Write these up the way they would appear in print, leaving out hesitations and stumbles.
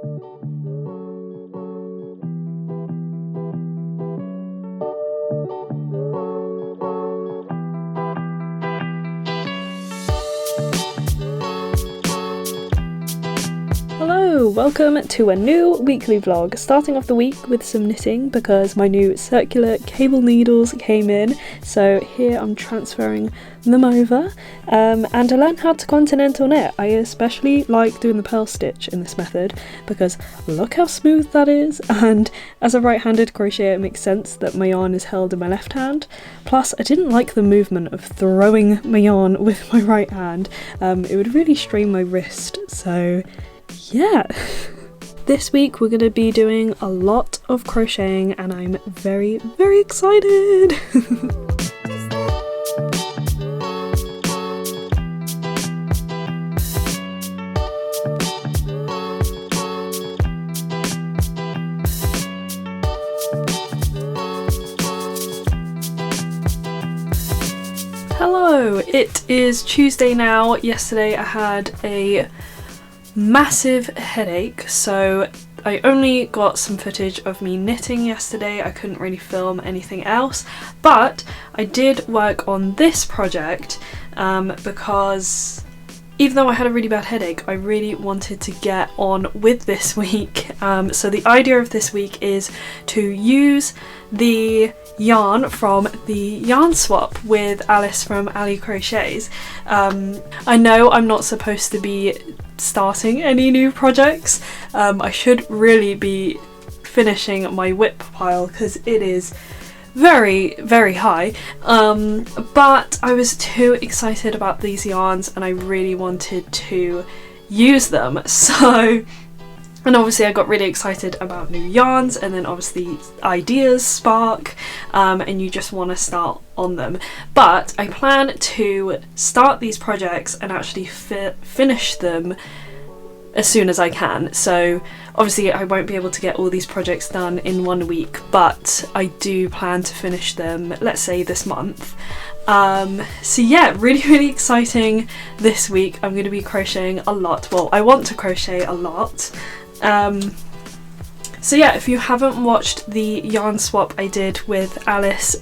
Hello, welcome to a new weekly vlog, starting off the week with some knitting because my new circular cable needles came in, so here I'm transferring them over, and I learned how to continental knit. I especially like doing the purl stitch in this method because look how smooth that is, and as a right-handed crocheter it makes sense that my yarn is held in my left hand, plus I didn't like the movement of throwing my yarn with my right hand. It would really strain my wrist, so yeah. This week we're going to be doing a lot of crocheting and I'm very, very excited! Hello, it is Tuesday now. Yesterday I had a massive headache, so I only got some footage of me knitting yesterday. I couldn't really film anything else, but I did work on this project because even though I had a really bad headache, I really wanted to get on with this week. So the idea of this week is to use the yarn from the yarn swap with Alice from Ali Crochets. I know I'm not supposed to be starting any new projects. I should really be finishing my whip pile because it is very, very high, but I was too excited about these yarns and I really wanted to use them, so, and obviously I got really excited about new yarns, and then obviously ideas spark, and you just want to start on them. But I plan to start these projects and actually finish them as soon as I can. So obviously I won't be able to get all these projects done in 1 week, but I do plan to finish them, let's say this month. So yeah, really, really exciting this week. I'm going to be crocheting a lot. Well, I want to crochet a lot. So yeah, if you haven't watched the yarn swap I did with Alice,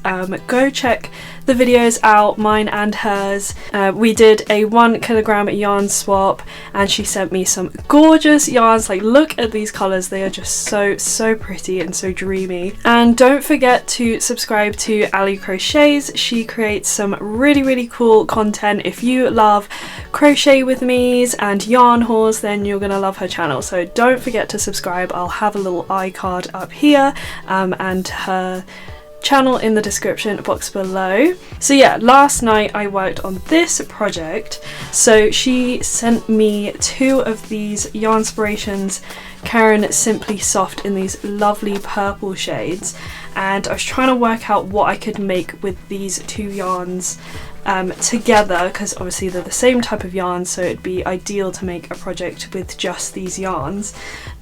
go check the videos out, mine and hers. We did a 1 kilogram yarn swap and she sent me some gorgeous yarns. Like, look at these colours, they are just so pretty and so dreamy. And don't forget to subscribe to Ali Crochets. She creates some really, really cool content. If you love crochet with me's and yarn hauls, then you're gonna love her channel, so don't forget to subscribe. I'll have a little iCard up here, and her channel in the description box below. So yeah, last night I worked on this project. So she sent me 2 of these yarn inspirations, Karen Simply Soft, in these lovely purple shades, and I was trying to work out what I could make with these 2 yarns together, because obviously they're the same type of yarn, so it'd be ideal to make a project with just these yarns,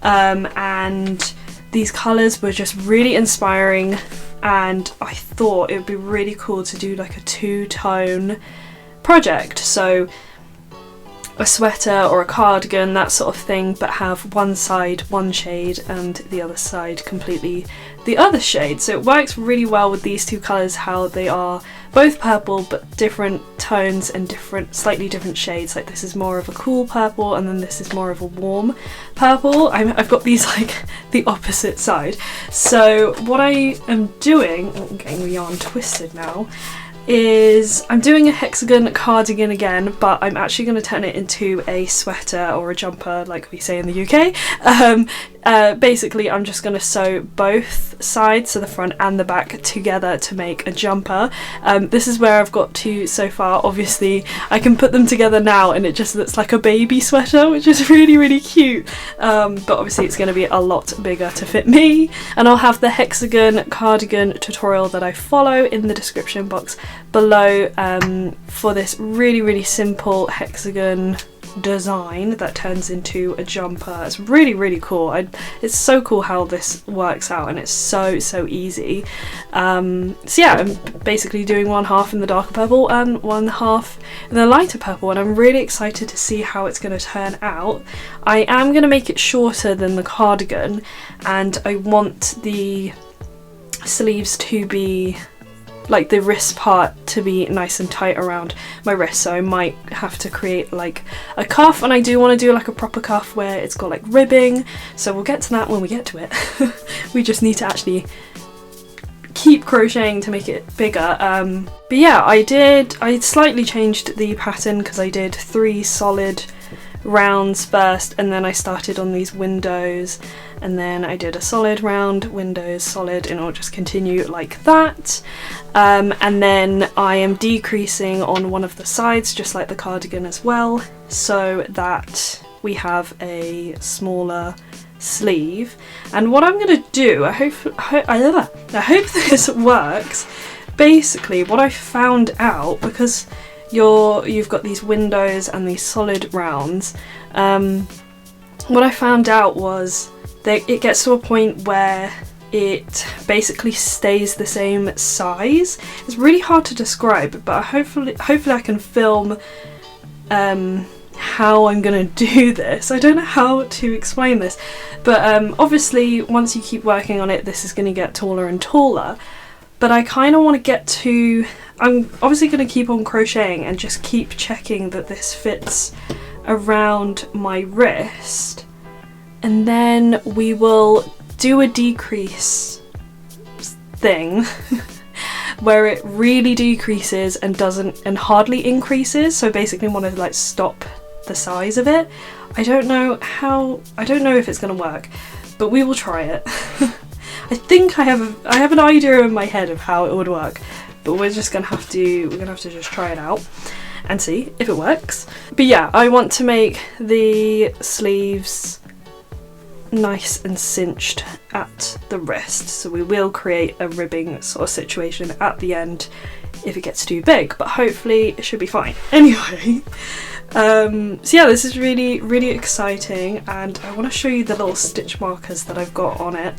and these colours were just really inspiring, and I thought it would be really cool to do like a 2-tone project, so a sweater or a cardigan, that sort of thing, but have one side one shade and the other side completely the other shade. So it works really well with these 2 colours, how they are both purple but different tones and slightly different shades. Like, this is more of a cool purple and then this is more of a warm purple. I've got these like the opposite side. So what I am doing, I'm getting the yarn twisted now, is I'm doing a hexagon cardigan again, but I'm actually going to turn it into a sweater or a jumper like we say in the UK. Basically I'm just going to sew both sides, so the front and the back, together to make a jumper. This is where I've got to so far. Obviously I can put them together now and it just looks like a baby sweater, which is really, really cute, but obviously it's going to be a lot bigger to fit me, and I'll have the hexagon cardigan tutorial that I follow in the description box below for this really, really simple hexagon design that turns into a jumper. It's really, really cool. It's so cool how this works out, and it's so easy. So yeah, I'm basically doing one half in the darker purple and one half in the lighter purple, and I'm really excited to see how it's going to turn out. I am going to make it shorter than the cardigan, and I want the sleeves to be, like the wrist part to be nice and tight around my wrist, so I might have to create like a cuff, and I do want to do like a proper cuff where it's got like ribbing, so we'll get to that when we get to it. We just need to actually keep crocheting to make it bigger. But yeah, I slightly changed the pattern because I did 3 solid rounds first, and then I started on these windows, and then I did a solid round, windows, solid, and it'll just continue like that. And then I am decreasing on one of the sides, just like the cardigan as well, so that we have a smaller sleeve. And what I'm gonna do, I hope this works. Basically, what I found out, because you've got these windows and these solid rounds, what I found out was that it gets to a point where it basically stays the same size. It's really hard to describe, but hopefully I can film how I'm gonna do this. I don't know how to explain this, but obviously once you keep working on it, this is gonna get taller and taller. But I kind of want to get to, I'm obviously going to keep on crocheting and just keep checking that this fits around my wrist, and then we will do a decrease thing where it really decreases and hardly increases, so basically want to like stop the size of it. I don't know if it's going to work, but we will try it. I think I have an idea in my head of how it would work, but we're gonna have to just try it out and see if it works. But yeah, I want to make the sleeves nice and cinched at the wrist, so we will create a ribbing sort of situation at the end if it gets too big, but hopefully it should be fine. Anyway, so yeah, this is really, really exciting, and I want to show you the little stitch markers that I've got on it.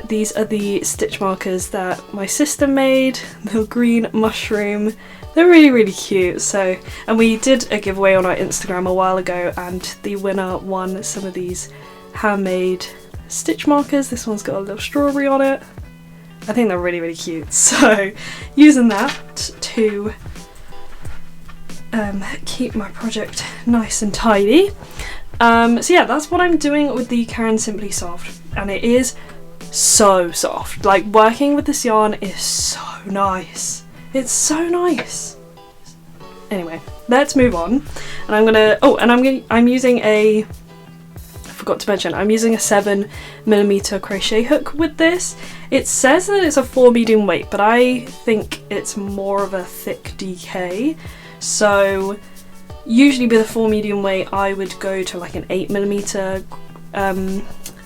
These are the stitch markers that my sister made, the green mushroom. They're really, really cute. So, and we did a giveaway on our Instagram a while ago, and the winner won some of these handmade stitch markers. This one's got a little strawberry on it. I think they're really, really cute. So, using that to keep my project nice and tidy. So yeah, that's what I'm doing with the Caron Simply Soft, and it is so soft. Like, working with this yarn is so nice. It's so nice. Anyway, let's move on. And I'm using a, I forgot to mention, I'm using a 7mm crochet hook with this. It says that it's a 4 medium weight, but I think it's more of a thick DK. So usually with a 4 medium weight, I would go to like an 8mm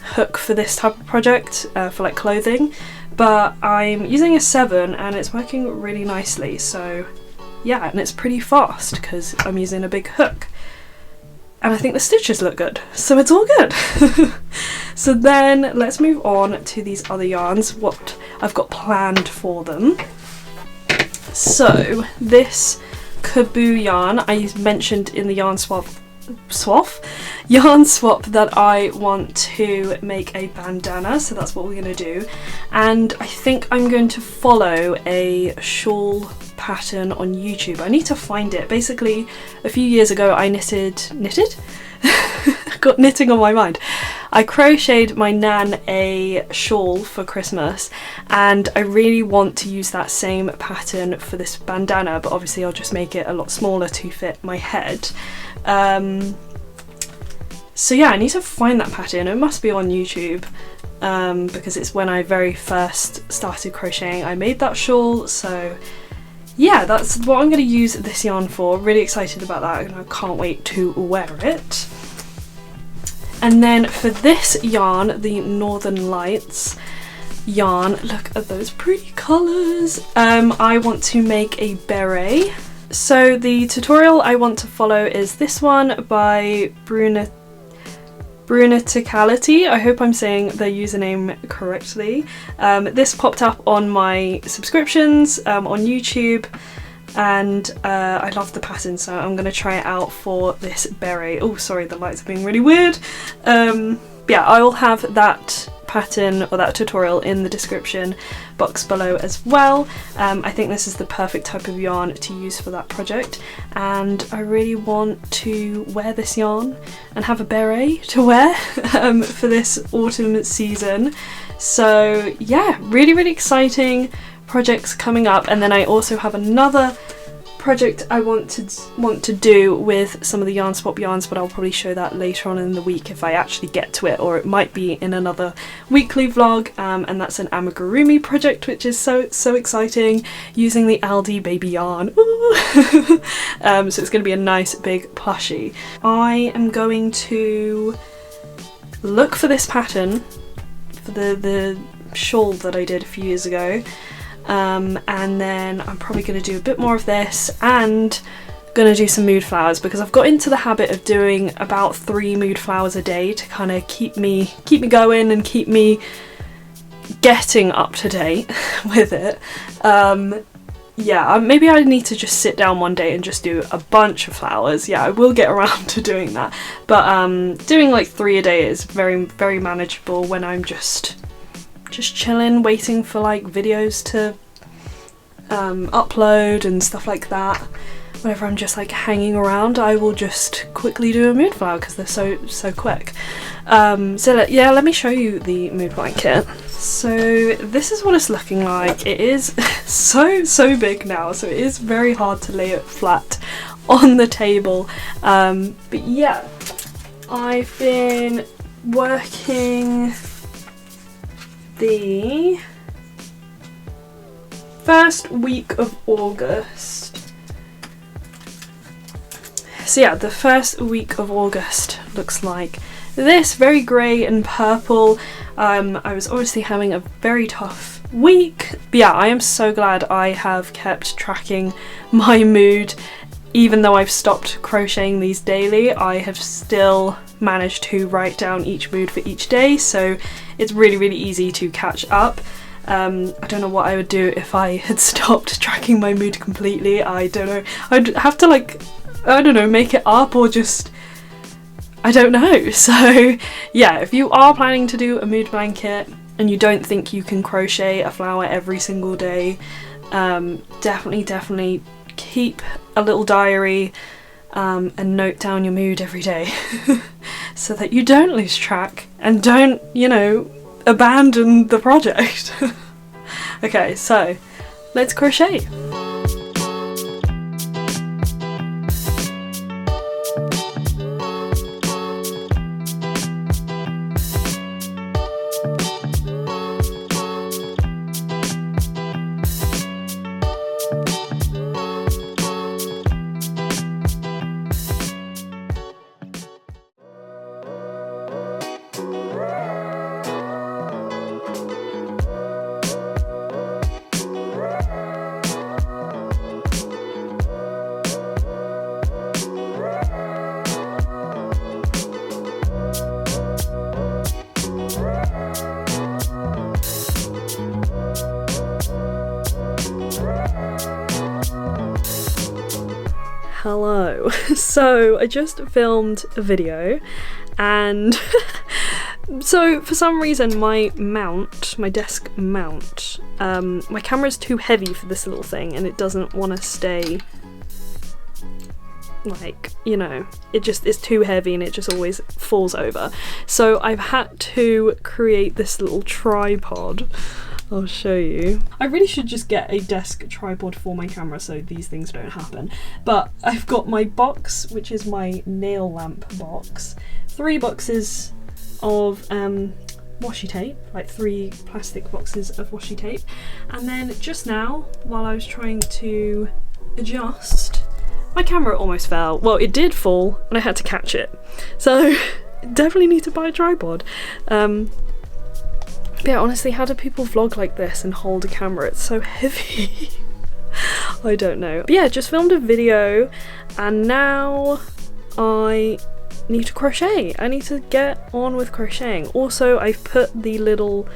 hook for this type of project, for like clothing, but I'm using a 7 and it's working really nicely. So yeah, and it's pretty fast because I'm using a big hook, and I think the stitches look good, so it's all good. So then let's move on to these other yarns, what I've got planned for them. So this Kaboo yarn I mentioned in the yarn swap that I want to make a bandana, so that's what we're going to do. And I think I'm going to follow a shawl pattern on YouTube. I need to find it. Basically, a few years ago I knitted? Got knitting on my mind. I crocheted my nan a shawl for Christmas, and I really want to use that same pattern for this bandana, but obviously I'll just make it a lot smaller to fit my head. So yeah, I need to find that pattern. It must be on YouTube, because it's when I very first started crocheting I made that shawl. So yeah, that's what I'm going to use this yarn for. Really excited about that, and I can't wait to wear it. And then for this yarn, the Northern Lights yarn, look at those pretty colours. I want to make a beret So the tutorial I want to follow is this one by Brunaticality. I hope I'm saying the username correctly. This popped up on my subscriptions on YouTube, and I love the pattern, so I'm going to try it out for this beret. Oh, sorry, the lights are being really weird. Yeah, I will have that pattern or that tutorial in the description box below as well. I think this is the perfect type of yarn to use for that project, and I really want to wear this yarn and have a beret to wear for this autumn season. So yeah, really exciting projects coming up. And then I also have another project I want to do with some of the Yarn Swap yarns, but I'll probably show that later on in the week if I actually get to it, or it might be in another weekly vlog, and that's an amigurumi project, which is so exciting, using the Aldi baby yarn. So it's going to be a nice big plushie. I am going to look for this pattern for the shawl that I did a few years ago. And then I'm probably going to do a bit more of this and going to do some mood flowers, because I've got into the habit of doing about 3 mood flowers a day to kind of keep me going and keep me getting up to date with it. Yeah, maybe I need to just sit down one day and just do a bunch of flowers. Yeah, I will get around to doing that, but doing like 3 a day is very manageable when I'm just chilling, waiting for like videos to upload and stuff like that. Whenever I'm just like hanging around, I will just quickly do a mood flower because they're so quick. So yeah, let me show you the mood blanket. So this is what it's looking like. It is so big now, so it is very hard to lay it flat on the table. But yeah, I've been working the first week of August. So yeah, the first week of August looks like this, very grey and purple. I was obviously having a very tough week, but yeah, I am so glad I have kept tracking my mood. Even though I've stopped crocheting these daily, I have still managed to write down each mood for each day, so it's really easy to catch up. I don't know what I would do if I had stopped tracking my mood completely. I don't know. I'd have to like, I don't know, make it up or just, I don't know. So yeah, if you are planning to do a mood blanket and you don't think you can crochet a flower every single day, definitely keep a little diary and note down your mood every day so that you don't lose track and don't, you know, abandon the project. Okay, so let's crochet. Hello. So I just filmed a video and so for some reason my desk mount, my camera's too heavy for this little thing and it doesn't want to stay, like, you know, it's too heavy and it just always falls over. So I've had to create this little tripod. I'll show you. I really should just get a desk tripod for my camera so these things don't happen. But I've got my box, which is my nail lamp box, 3 boxes of washi tape, like 3 plastic boxes of washi tape, and then just now, while I was trying to adjust, my camera almost fell. Well, it did fall and I had to catch it. So definitely need to buy a tripod. Yeah, honestly, how do people vlog like this and hold a camera? It's so heavy. I don't know. But yeah, just filmed a video and now I need to crochet. I need to get on with crocheting. Also, I've put the little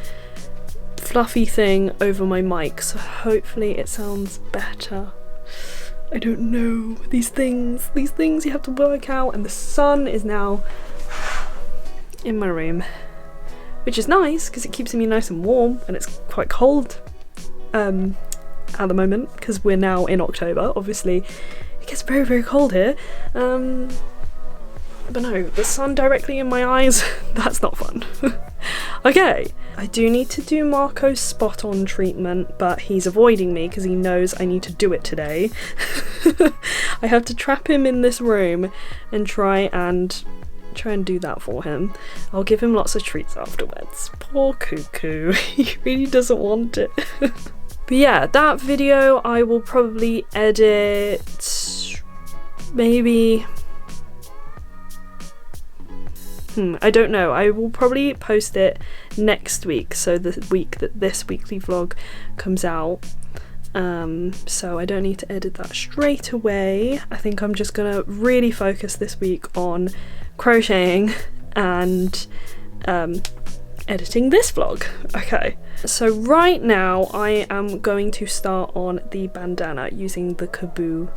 fluffy thing over my mic, so hopefully it sounds better. I don't know. These things you have to work out, and the sun is now in my room, which is nice because it keeps me nice and warm, and it's quite cold at the moment because we're now in October. Obviously it gets very, very cold here, but no, the sun directly in my eyes, that's not fun. Okay, I do need to do Marco's spot on treatment, but he's avoiding me because he knows I need to do it today. I have to trap him in this room and try and do that for him. I'll give him lots of treats afterwards. Poor cuckoo, he really doesn't want it. But yeah, that video I will probably edit maybe, I don't know. I will probably post it next week, so the week that this weekly vlog comes out. So I don't need to edit that straight away. I think I'm just gonna really focus this week on crocheting and editing this vlog. Okay, so right now I am going to start on the bandana using the Kaboo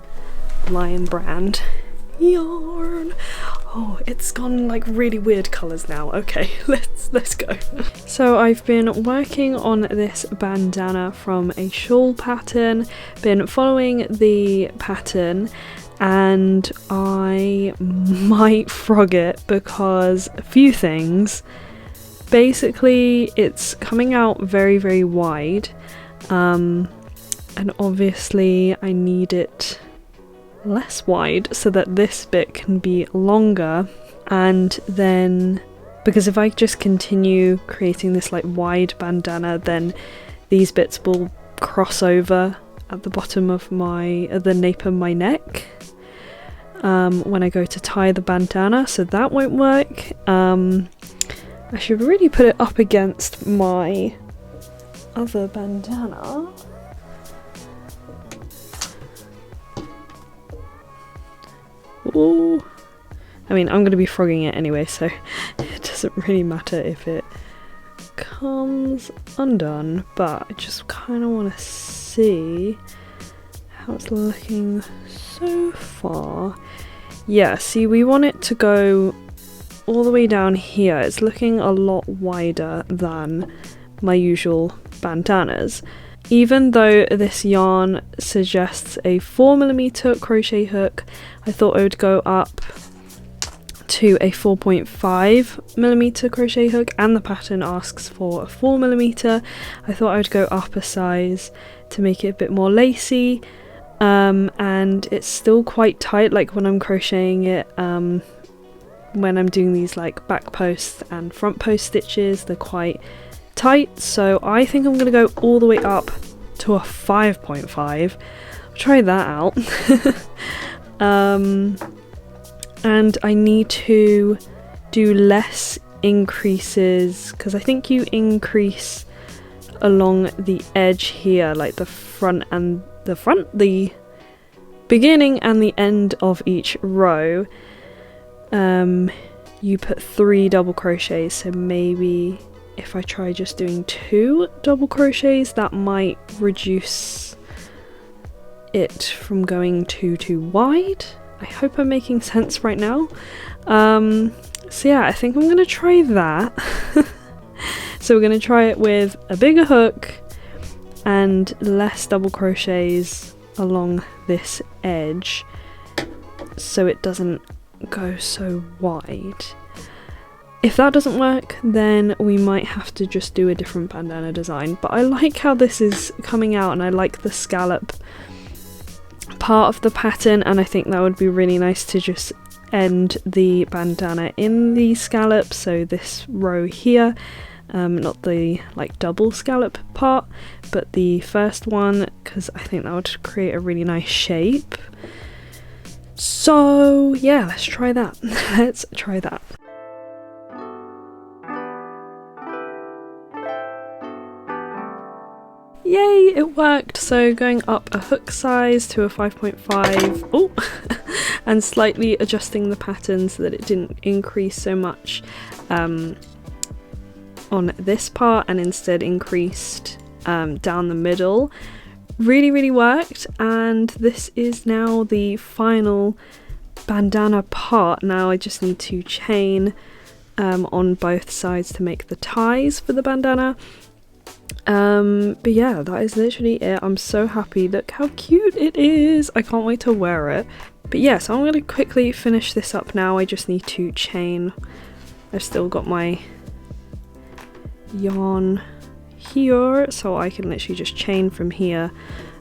Lion brand yarn. Oh, it's gone like really weird colours now. Okay, let's go. So I've been working on this bandana from a shawl pattern, been following the pattern, and I might frog it because a few things. Basically, it's coming out very, very wide, and obviously I need it less wide so that this bit can be longer, and then because if I just continue creating this like wide bandana, then these bits will cross over at the bottom of the nape of my neck when I go to tie the bandana, so that won't work. I should really put it up against my other bandana. Ooh. I mean, I'm going to be frogging it anyway, so it doesn't really matter if it comes undone, but I just kind of want to see how it's looking so far. Yeah, see, we want it to go all the way down here. It's looking a lot wider than my usual bandanas. Even though this yarn suggests a 4mm crochet hook, I thought I would go up to a 4.5mm crochet hook, and the pattern asks for a 4mm. I thought I would go up a size to make it a bit more lacy, and it's still quite tight, like when I'm crocheting it, when I'm doing these like back post and front post stitches, they're quite tight, so I think I'm gonna go all the way up to a 5.5. I'll try that out. And I need to do less increases because I think you increase along the edge here, like the beginning and the end of each row. You put 3 double crochets, so maybe if I try just doing 2 double crochets, that might reduce it from going too wide. I hope I'm making sense right now. So yeah, I think I'm gonna try that. So we're gonna try it with a bigger hook and less double crochets along this edge so it doesn't go so wide. If that doesn't work, then we might have to just do a different bandana design, but I like how this is coming out and I like the scallop part of the pattern, and I think that would be really nice to just end the bandana in the scallop, so this row here, not the like double scallop part, but the first one, because I think that would create a really nice shape. So yeah, let's try that. Let's try that. Yay, it worked! So going up a hook size to a 5.5, oh, and slightly adjusting the pattern so that it didn't increase so much on this part and instead increased down the middle. Really worked, and this is now the final bandana part. Now I just need to chain on both sides to make the ties for the bandana. But yeah, that is literally it. I'm so happy. Look how cute it is. I can't wait to wear it. But yeah, so I'm going to quickly finish this up now. I just need to chain. I've still got my yarn here, so I can literally just chain from here,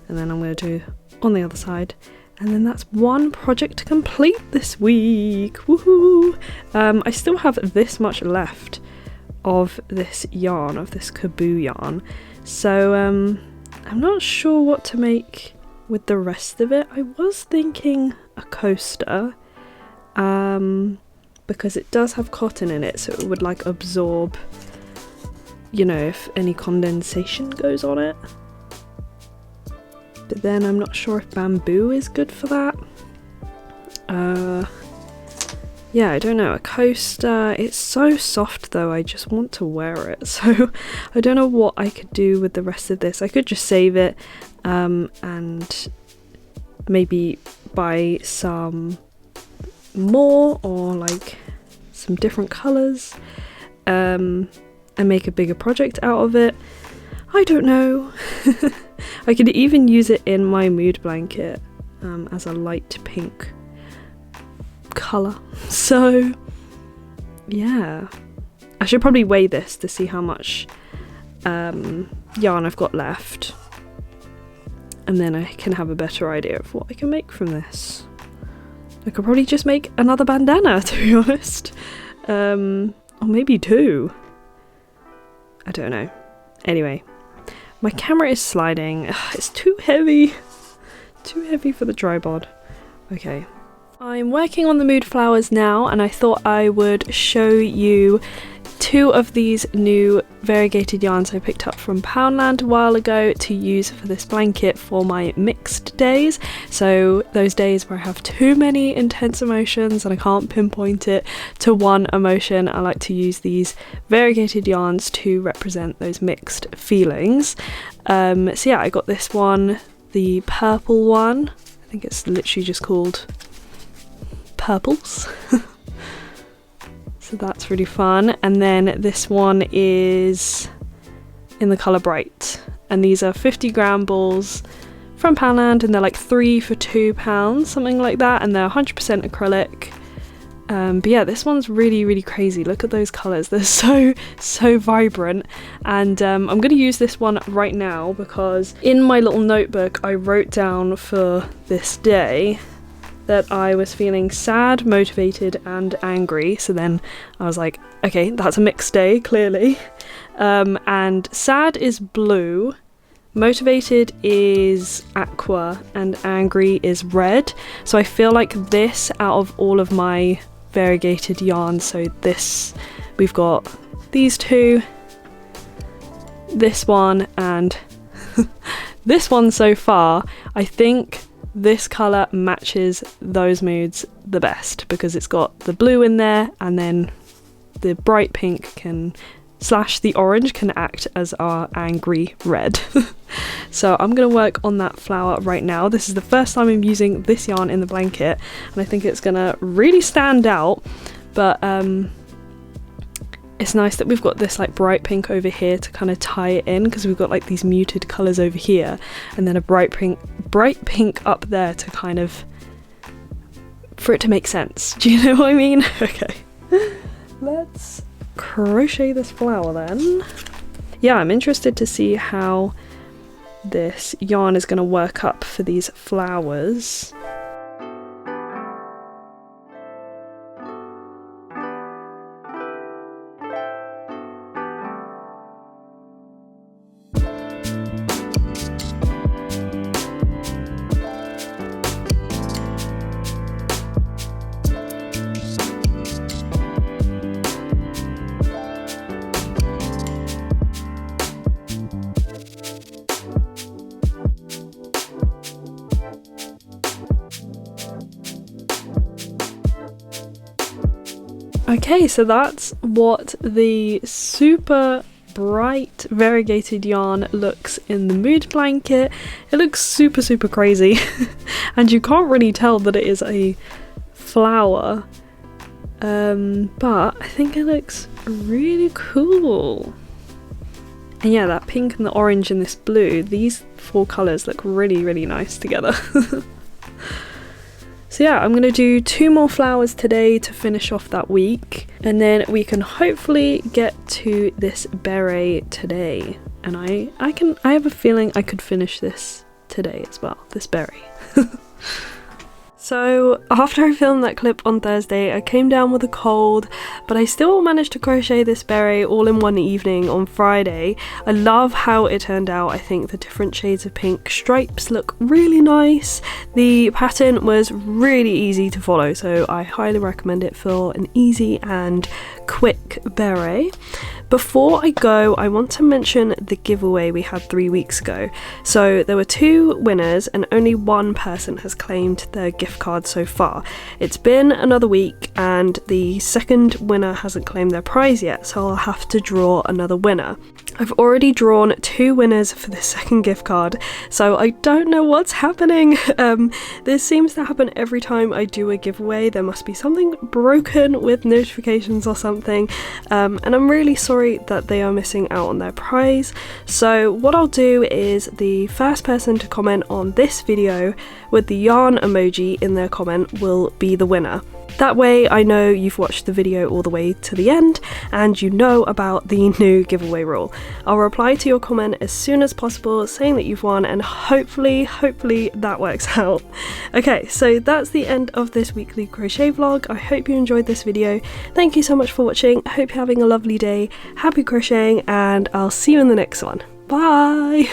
and then I'm going to do on the other side. And then that's one project complete this week. Woohoo! I still have this much left of this yarn, of this Kaboo yarn, so I'm not sure what to make with the rest of it. I was thinking a coaster, because it does have cotton in it, so it would like absorb, you know, if any condensation goes on it. But then I'm not sure if bamboo is good for that. Yeah, I don't know. A coaster, it's so soft though, I just want to wear it. So I don't know what I could do with the rest of this. I could just save it and maybe buy some more, or like some different colours, and make a bigger project out of it. I don't know. I could even use it in my mood blanket as a light pink colour. So yeah, I should probably weigh this to see how much yarn I've got left, and then I can have a better idea of what I can make from this. I could probably just make another bandana, to be honest, or maybe two. I don't know. Anyway, my camera is sliding. Ugh, it's too heavy for the tripod. Okay, I'm working on the mood flowers now, and I thought I would show you two of these new variegated yarns I picked up from Poundland a while ago to use for this blanket for my mixed days. So those days where I have too many intense emotions and I can't pinpoint it to one emotion, I like to use these variegated yarns to represent those mixed feelings. So yeah, I got this one, the purple one. I think it's literally just called Purples. So that's really fun. And then this one is in the colour Bright, and these are 50-gram balls from Poundland, and they're like 3 for £2, something like that, and they're 100% acrylic. But yeah, this one's really crazy. Look at those colours, they're so vibrant. And I'm going to use this one right now because in my little notebook I wrote down for this day that I was feeling sad, motivated and angry. So then I was like, okay, that's a mixed day, clearly. And sad is blue, motivated is aqua, and angry is red. So I feel like this, out of all of my variegated yarns, so this, we've got these two, this one, and this one so far, I think this colour matches those moods the best because it's got the blue in there, and then the bright pink can / the orange can act as our angry red. So I'm going to work on that flower right now. This is the first time I'm using this yarn in the blanket, and I think it's going to really stand out. But it's nice that we've got this like bright pink over here to kind of tie it in, because we've got like these muted colours over here, and then a bright pink up there to kind of, for it to make sense. Do you know what I mean? Okay, let's crochet this flower then. Yeah, I'm interested to see how this yarn is going to work up for these flowers. Okay, so that's what the super bright variegated yarn looks in the mood blanket. It looks super crazy and you can't really tell that it is a flower, but I think it looks really cool. And yeah, that pink and the orange and this blue, these 4 colours look really nice together. So yeah, I'm going to do 2 more flowers today to finish off that week, and then we can hopefully get to this beret today. And I have a feeling I could finish this today as well, this beret. So after I filmed that clip on Thursday, I came down with a cold, but I still managed to crochet this beret all in one evening on Friday. I love how it turned out. I think the different shades of pink stripes look really nice. The pattern was really easy to follow, so I highly recommend it for an easy and quick beret. Before I go, I want to mention the giveaway we had 3 weeks ago. So there were 2 winners and only 1 person has claimed their gift card so far. It's been another week and the second winner hasn't claimed their prize yet, so I'll have to draw another winner. I've already drawn 2 winners for the second gift card, so I don't know what's happening. This seems to happen every time I do a giveaway. There must be something broken with notifications or something, and I'm really sorry that they are missing out on their prize. So what I'll do is the first person to comment on this video with the yarn emoji in their comment will be the winner. That way I know you've watched the video all the way to the end and you know about the new giveaway rule. I'll reply to your comment as soon as possible saying that you've won, and hopefully that works out. Okay, so that's the end of this weekly crochet vlog. I hope you enjoyed this video. Thank you so much for watching. I hope you're having a lovely day. Happy crocheting, and I'll see you in the next one. Bye!